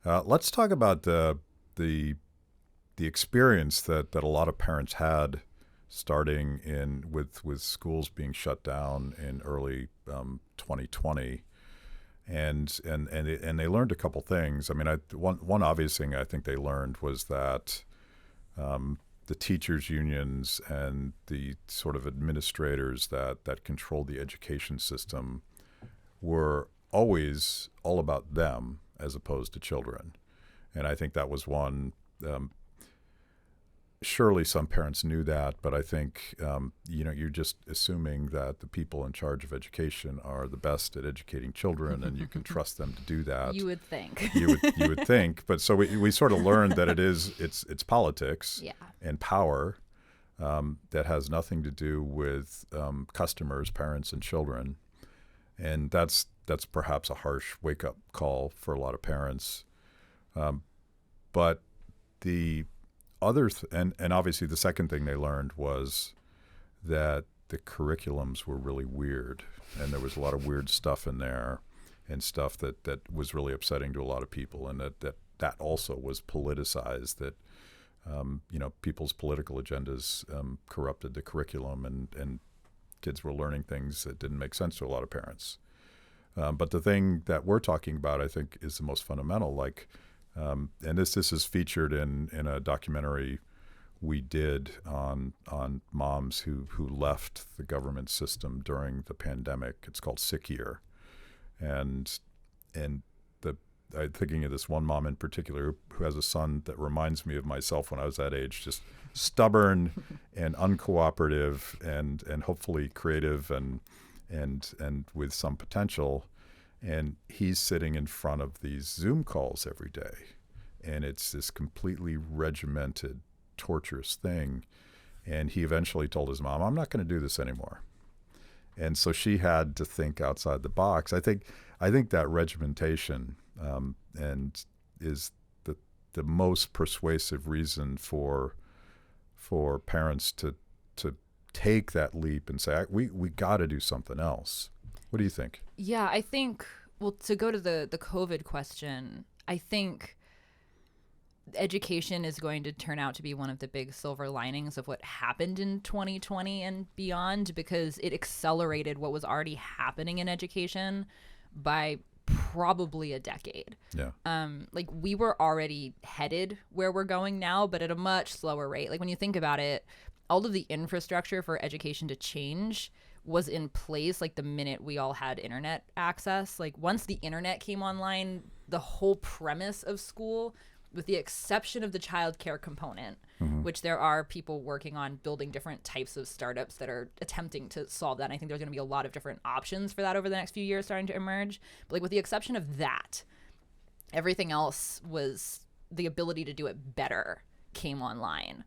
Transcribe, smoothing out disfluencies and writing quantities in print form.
Let's talk about the experience that a lot of parents had starting in with schools being shut down in early 2020, and they learned a couple things. I mean, one obvious thing I think they learned was that the teachers unions and the sort of administrators that controlled the education system were always all about them as opposed to children. And I think that was one. Surely some parents knew that, but I think you're just assuming that the people in charge of education are the best at educating children, and you can trust them to do that. You would think. You would think, but so we sort of learned that it's politics and power that has nothing to do with customers, parents, and children, and that's perhaps a harsh wake-up call for a lot of parents. But the other and obviously the second thing they learned was that the curriculums were really weird, and there was a lot of weird stuff in there, and stuff that was really upsetting to a lot of people, and that also was politicized. That people's political agendas corrupted the curriculum, and kids were learning things that didn't make sense to a lot of parents. But the thing that we're talking about, I think, is the most fundamental. And this is featured in a documentary we did on moms who left the government system during the pandemic. It's called Sick Year, and I'm thinking of this one mom in particular who has a son that reminds me of myself when I was that age, just stubborn and uncooperative, and hopefully creative and with some potential. And he's sitting in front of these Zoom calls every day. And it's this completely regimented, torturous thing. And he eventually told his mom, I'm not going to do this anymore. And so she had to think outside the box. I think that regimentation and is the most persuasive reason for parents to take that leap and say, we got to do something else. What do you think? Yeah, I think, well, to go to the COVID question, I think education is going to turn out to be one of the big silver linings of what happened in 2020 and beyond, because it accelerated what was already happening in education by probably a decade. Yeah. We were already headed where we're going now, but at a much slower rate. When you think about it, all of the infrastructure for education to change was in place the minute we all had internet access. Once the internet came online, the whole premise of school, with the exception of the child care component, which there are people working on building different types of startups that are attempting to solve that. And I think there's going to be a lot of different options for that over the next few years starting to emerge. But with the exception of that, everything else was the ability to do it better came online.